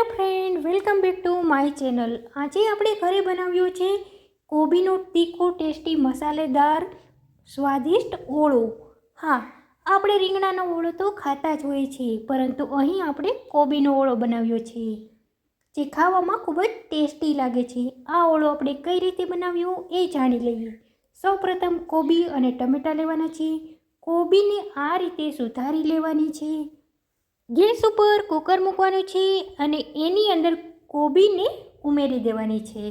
Hello friend, welcome back to my channel. આજે આપણે ઘરે બનાવ્યો છે કોબીનો તીખો ટેસ્ટી મસાલેદાર સ્વાદિષ્ટ ઓળો। હા, આપણે રીંગણાનો ઓળો તો ખાતા જ હોય છે, પરંતુ અહીં આપણે કોબીનો ઓળો બનાવ્યો છે, જે ખાવામાં ખૂબ જ ટેસ્ટી લાગે છે। આ ઓળો આપણે કઈ રીતે બનાવ્યો એ જાણી લઈએ। સૌપ્રથમ કોબી અને ટમેટાં લેવાના છે। કોબીને આ રીતે સુધારી લેવાની છે। ગેસ ઉપર કુકર મૂકવાનું છે અને એની અંદર કોબીને ઉમેરી દેવાની છે।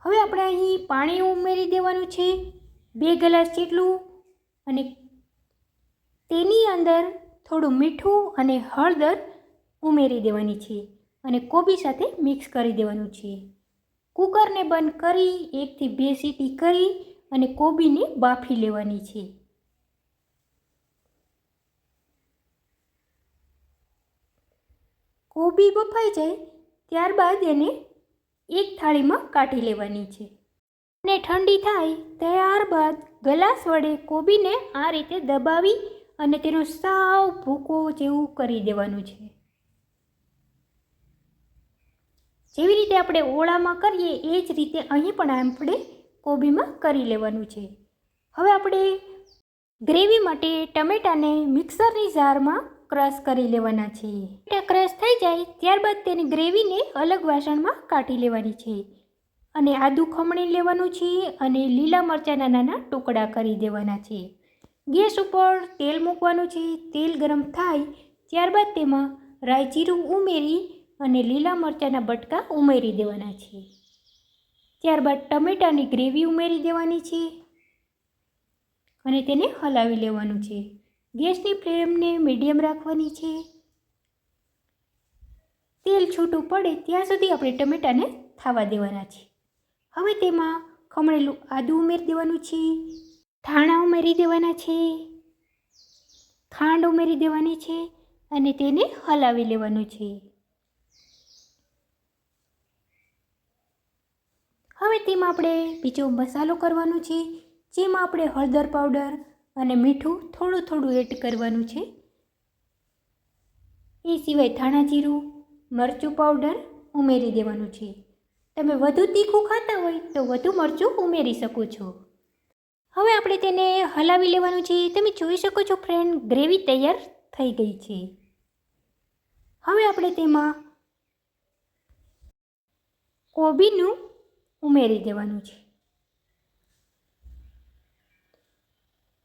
હવે આપણે અહીં પાણી ઉમેરી દેવાનું છે 2 ગ્લાસ જેટલું, અને તેની અંદર થોડું મીઠું અને હળદર ઉમેરી દેવાની છે અને કોબી સાથે મિક્સ કરી દેવાનું છે। કુકરને બંધ કરી 1 થી 2 સીટી કરી અને કોબીને બાફી લેવાની છે। કોબી બફાઈ જાય ત્યારબાદ એને એક થાળીમાં કાઢી લેવાની છે અને ઠંડી થાય ત્યારબાદ ગ્લાસ વડે કોબીને આ રીતે દબાવી અને તેનો સાવ ભૂકો જેવું કરી દેવાનું છે। જેવી રીતે આપણે ઓળામાં કરીએ એ જ રીતે અહીં પણ આપણે કોબીમાં કરી લેવાનું છે। હવે આપણે ગ્રેવી માટે ટમેટાને મિક્સરની જારમાં ક્રશ કરી લેવાના છે। ટમેટા ક્રશ થઈ જાય ત્યારબાદ તેની ગ્રેવીને અલગ વાસણમાં કાઢી લેવાની છે અને આદું ખમણી લેવાનું છે અને લીલા મરચાંના નાના ટુકડા કરી દેવાના છે। ગેસ ઉપર તેલ મૂકવાનું છે। તેલ ગરમ થાય ત્યારબાદ તેમાં રાઈ જીરું ઉમેરી અને લીલા મરચાંના બટકા ઉમેરી દેવાના છે। ત્યારબાદ ટમેટાની ગ્રેવી ઉમેરી દેવાની છે અને તેને હલાવી લેવાનું છે। ગેસની ફ્લેમને મીડિયમ રાખવાની છે। તેલ છૂટું પડે ત્યાં સુધી આપણે ટમેટાને થવા દેવાના છે। હવે તેમાં ખમણેલું આદું ઉમેરી દેવાનું છે, ધાણા ઉમેરી દેવાના છે, ખાંડ ઉમેરી દેવાની છે અને તેને હલાવી લેવાનું છે। હવે તેમાં આપણે બીજો મસાલો કરવાનો છે, જેમાં આપણે હળદર પાવડર અને મીઠું થોડું થોડું એડ કરવાનું છે। એ સિવાય ધાણા જીરું, મરચું પાવડર ઉમેરી દેવાનું છે। તમે વધુ તીખું ખાતા હોય તો વધુ મરચું ઉમેરી શકો છો। હવે આપણે તેને હલાવી લેવાનું છે। તમે જોઈ શકો છો ફ્રેન્ડ, ગ્રેવી તૈયાર થઈ ગઈ છે। હવે આપણે તેમાં કોબીનું ઉમેરી દેવાનું છે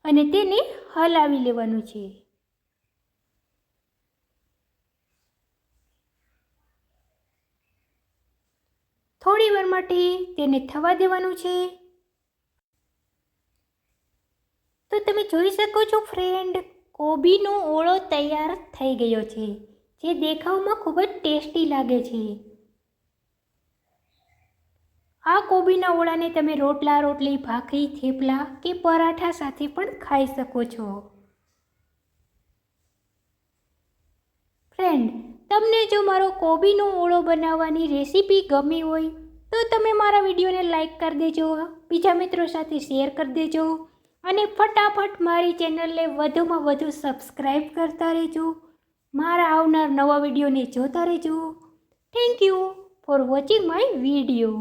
અને તેને હલાવી લેવાનું છે। થોડી વાર માટે તેને થવા દેવાનું છે। તો તમે જોઈ શકો છો ફ્રેન્ડ, કોબીનો ઓળો તૈયાર થઈ ગયો છે, જે દેખાવમાં ખૂબ જ ટેસ્ટી લાગે છે। આ કોબીના ઓળાને તમે રોટલા, રોટલી, ભાખરી, થેપલા કે પરાઠા સાથે પણ ખાઈ શકો છો। ફ્રેન્ડ, તમને જો મારો કોબીનો ઓળો બનાવવાની રેસીપી ગમી હોય તો તમે મારા વિડીયોને લાઈક કરી દેજો, બીજા મિત્રો સાથે શેર કરી દેજો અને ફટાફટ મારી ચેનલને વધુમાં વધુ સબસ્ક્રાઈબ કરતા રહેજો। મારા આવનાર નવા વિડીયોને જોતા રહેજો। Thank you for watching my video.